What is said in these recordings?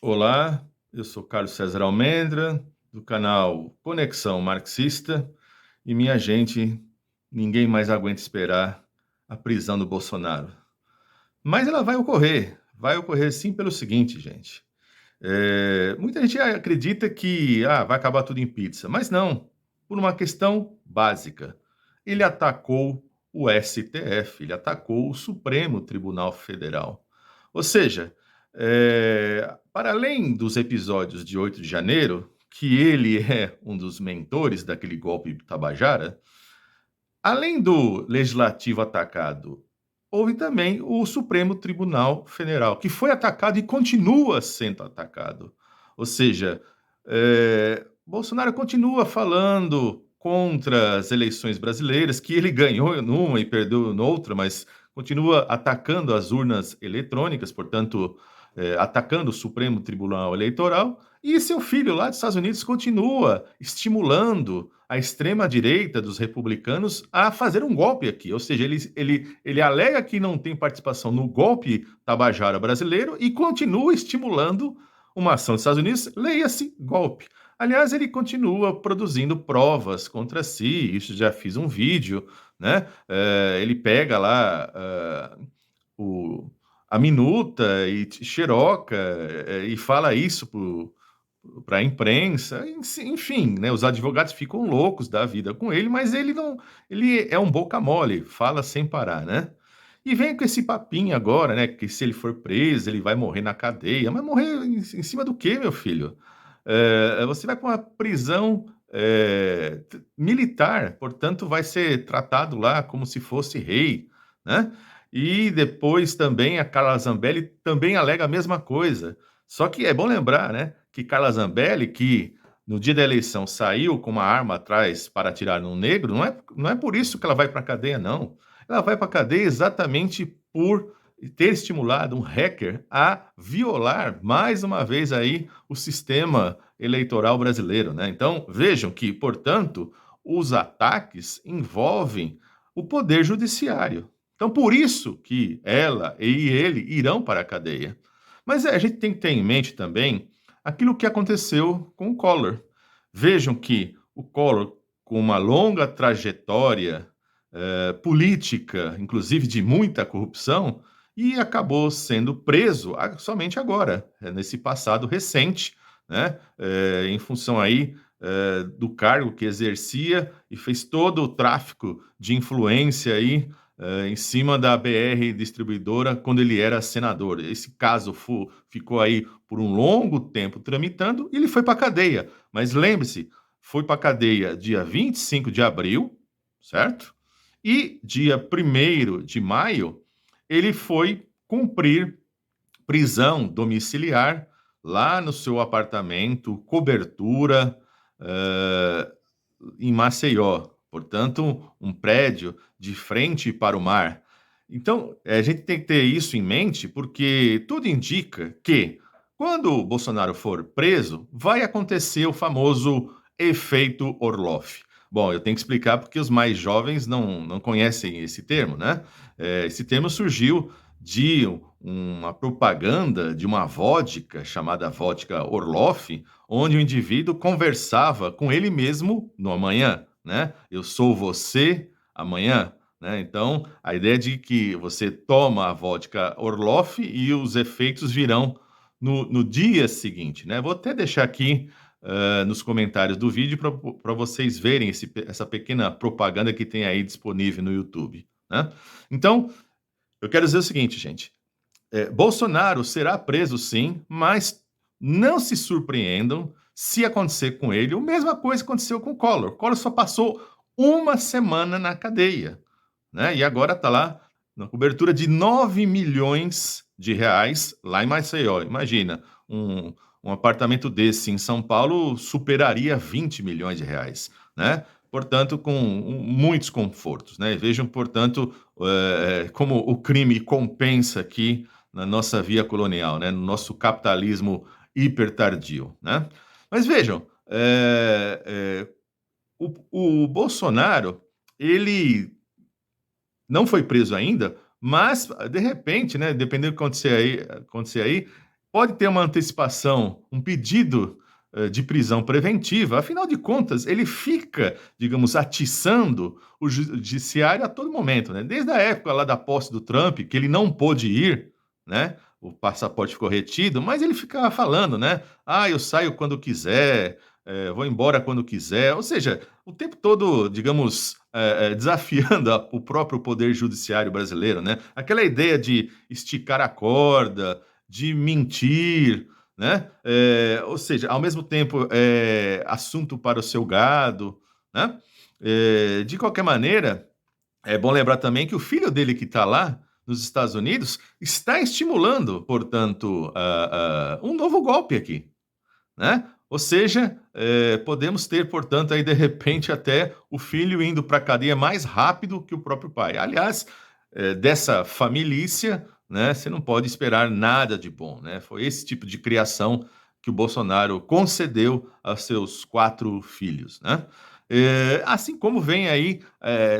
Olá, eu sou Carlos César Almendra, do canal Conexão Marxista, e minha gente, ninguém mais aguenta esperar a prisão do Bolsonaro. Mas ela vai ocorrer sim pelo seguinte, gente. Muita gente acredita que vai acabar tudo em pizza, mas não, por uma questão básica. Ele atacou o STF, ele atacou o Supremo Tribunal Federal. Ou seja, para além dos episódios de 8 de janeiro, que ele é um dos mentores daquele golpe Tabajara, além do legislativo atacado, houve também o Supremo Tribunal Federal, que foi atacado e continua sendo atacado. Ou seja, Bolsonaro continua falando contra as eleições brasileiras, que ele ganhou numa e perdeu noutra, mas continua atacando as urnas eletrônicas, portanto, atacando o Supremo Tribunal Eleitoral, e seu filho lá dos Estados Unidos continua estimulando a extrema-direita dos republicanos a fazer um golpe aqui. Ou seja, ele alega que não tem participação no golpe tabajara brasileiro e continua estimulando uma ação dos Estados Unidos, leia-se golpe. Aliás, ele continua produzindo provas contra si, isso já fiz um vídeo, né? Ele pega lá a minuta e xeroca e fala isso para a imprensa, enfim, né, os advogados ficam loucos da vida com ele, mas ele não, ele é um boca mole, fala sem parar, né? E vem com esse papinho agora, né, que se ele for preso, ele vai morrer na cadeia. Mas morrer em cima do quê, meu filho? Você vai para uma prisão militar, portanto, vai ser tratado lá como se fosse rei, né? E depois também a Carla Zambelli também alega a mesma coisa. Só que é bom lembrar, né, que Carla Zambelli, que no dia da eleição saiu com uma arma atrás para atirar num negro, não é por isso que ela vai para a cadeia, não. Ela vai para a cadeia exatamente por ter estimulado um hacker a violar mais uma vez aí o sistema eleitoral brasileiro, né? Então, vejam que, portanto, os ataques envolvem o poder judiciário. Então, por isso que ela e ele irão para a cadeia. Mas a gente tem que ter em mente também aquilo que aconteceu com o Collor. Vejam que o Collor, com uma longa trajetória política, inclusive de muita corrupção, e acabou sendo preso somente agora, nesse passado recente, né, em função aí do cargo que exercia e fez todo o tráfico de influência aí em cima da BR Distribuidora quando ele era senador. Esse caso ficou aí por um longo tempo tramitando e ele foi para a cadeia. Mas lembre-se, foi para a cadeia dia 25 de abril, certo? E dia 1º de maio, ele foi cumprir prisão domiciliar lá no seu apartamento, cobertura, eh, em Maceió. Portanto, um prédio de frente para o mar. Então, a gente tem que ter isso em mente, porque tudo indica que, quando o Bolsonaro for preso, vai acontecer o famoso efeito Orloff. Bom, eu tenho que explicar porque os mais jovens não conhecem esse termo, né? Esse termo surgiu de uma propaganda de uma vodka chamada vodka Orloff, onde o indivíduo conversava com ele mesmo no amanhã, né? Eu sou você amanhã, né? Então, a ideia de que você toma a vodka Orloff e os efeitos virão no dia seguinte, né? Vou até deixar aqui nos comentários do vídeo para vocês verem essa pequena propaganda que tem aí disponível no YouTube, né? Então, eu quero dizer o seguinte, gente. Bolsonaro será preso sim, mas não se surpreendam se acontecer com ele a mesma coisa que aconteceu com o Collor. Collor só passou uma semana na cadeia, né? E agora está lá na cobertura de 9 milhões de reais lá em Maceió. Imagina, um apartamento desse em São Paulo superaria 20 milhões de reais, né? Portanto, com muitos confortos, né? Vejam, portanto, como o crime compensa aqui na nossa via colonial, né? No nosso capitalismo hipertardio, né? Mas vejam, o Bolsonaro, ele não foi preso ainda, mas de repente, né, dependendo do que acontecer aí, pode ter uma antecipação, um pedido de prisão preventiva, afinal de contas, ele fica, digamos, atiçando o judiciário a todo momento, né? Desde a época lá da posse do Trump, que ele não pôde ir, né? O passaporte ficou retido, mas ele ficava falando, né? Ah, eu saio quando quiser, vou embora quando quiser. Ou seja, o tempo todo, digamos, desafiando o próprio poder judiciário brasileiro, né? Aquela ideia de esticar a corda, de mentir, né? Ou seja, ao mesmo tempo, assunto para o seu gado, né? De qualquer maneira, é bom lembrar também que o filho dele que está lá nos Estados Unidos está estimulando, portanto, um novo golpe aqui, né? Ou seja, podemos ter, portanto, aí de repente até o filho indo para a cadeia mais rápido que o próprio pai. Aliás, dessa família, né, você não pode esperar nada de bom, né? Foi esse tipo de criação que o Bolsonaro concedeu aos seus 4 filhos, né? Assim como vem aí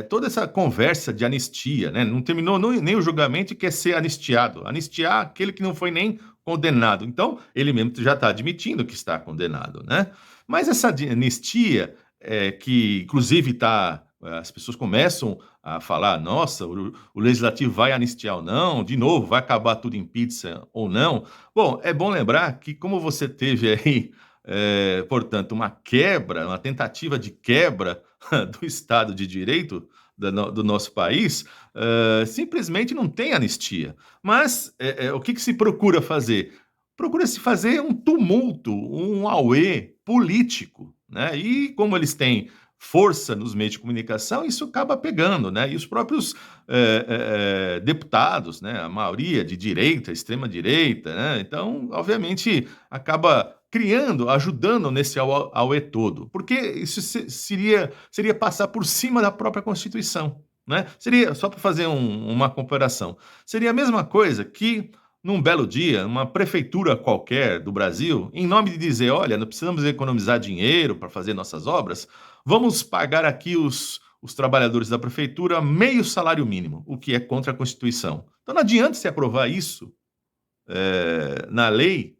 toda essa conversa de anistia, né? Não terminou nem o julgamento e quer ser anistiado. Anistiar aquele que não foi nem condenado. Então, ele mesmo já está admitindo que está condenado, né? Mas essa anistia, que inclusive está, as pessoas começam a falar, nossa, o legislativo vai anistiar ou não, de novo, vai acabar tudo em pizza ou não. Bom, é bom lembrar que como você teve aí, portanto, uma quebra, uma tentativa de quebra do Estado de Direito do nosso país, simplesmente não tem anistia. Mas o que se procura fazer? Procura-se fazer um tumulto, um auê político, né? E como eles têm força nos meios de comunicação, isso acaba pegando, né? E os próprios deputados, né? A maioria de direita, extrema direita, né? Então, obviamente, acaba criando, ajudando nesse auê todo, porque isso seria passar por cima da própria Constituição, né? Seria, só para fazer uma comparação, seria a mesma coisa que num belo dia, uma prefeitura qualquer do Brasil, em nome de dizer, olha, não precisamos economizar dinheiro para fazer nossas obras, vamos pagar aqui os trabalhadores da prefeitura meio salário mínimo, o que é contra a Constituição. Então não adianta se aprovar isso na lei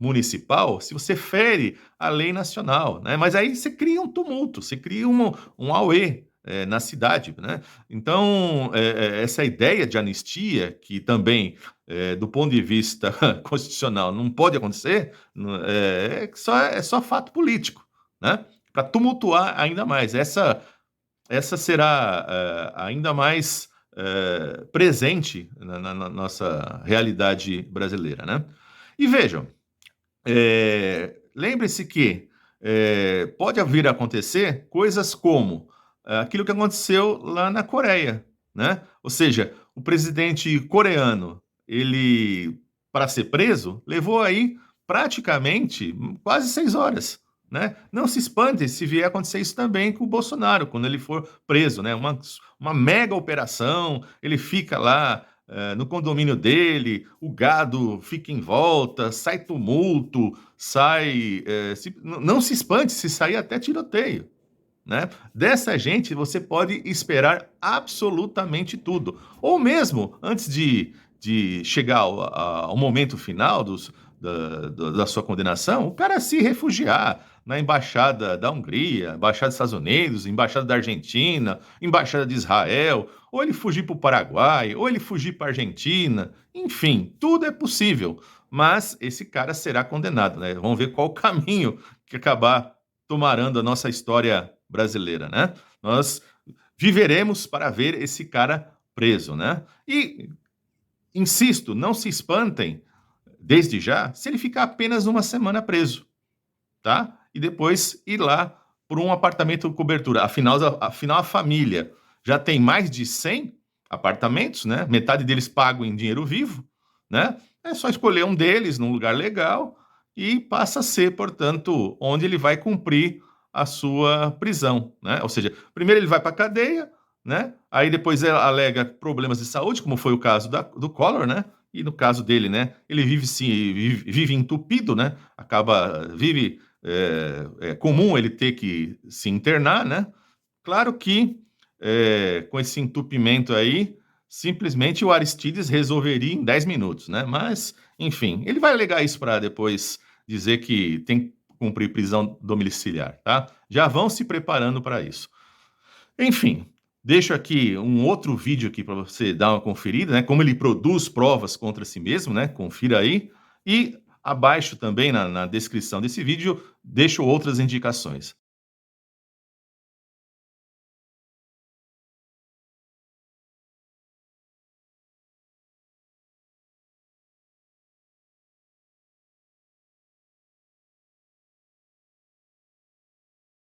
municipal se você fere a lei nacional, né? Mas aí você cria um tumulto, você cria um auê na cidade, né? Então, essa ideia de anistia, que também, do ponto de vista constitucional, não pode acontecer, é só fato político, né? Para tumultuar ainda mais. Essa será ainda mais presente na nossa realidade brasileira, né? E vejam, lembre-se que pode vir a acontecer coisas como aquilo que aconteceu lá na Coreia, né? Ou seja, o presidente coreano, ele, para ser preso, levou aí praticamente quase 6 horas, né? Não se espante se vier acontecer isso também com o Bolsonaro, quando ele for preso, né? Uma mega operação, ele fica lá no condomínio dele, o gado fica em volta, sai tumulto, sai. Não se espante se sair até tiroteio, né? Dessa gente você pode esperar absolutamente tudo. Ou mesmo antes de chegar ao momento final da sua condenação, o cara se refugiar na embaixada da Hungria, embaixada dos Estados Unidos, embaixada da Argentina, embaixada de Israel, ou ele fugir para o Paraguai, ou ele fugir para a Argentina, enfim, tudo é possível. Mas esse cara será condenado, né? Vamos ver qual o caminho que acabar tomarando a nossa história brasileira, né? Nós viveremos para ver esse cara preso, né? E insisto, não se espantem desde já se ele ficar apenas uma semana preso, tá? E depois ir lá por um apartamento com cobertura. Afinal, a família já tem mais de 100 apartamentos, né? Metade deles pago em dinheiro vivo, né? É só escolher um deles num lugar legal e passa a ser, portanto, onde ele vai cumprir a sua prisão, né? Ou seja, primeiro ele vai para a cadeia, né? Aí depois ela alega problemas de saúde, como foi o caso do Collor, né? E no caso dele, né? Ele vive sim, vive entupido, né? Vive é comum ele ter que se internar, né? Claro que com esse entupimento aí, simplesmente o Aristides resolveria em 10 minutos, né? Mas, enfim, ele vai alegar isso para depois dizer que tem que cumprir prisão domiciliar, tá? Já vão se preparando para isso. Enfim, deixo aqui um outro vídeo aqui para você dar uma conferida, né? Como ele produz provas contra si mesmo, né? Confira aí. E abaixo também na descrição desse vídeo, deixo outras indicações.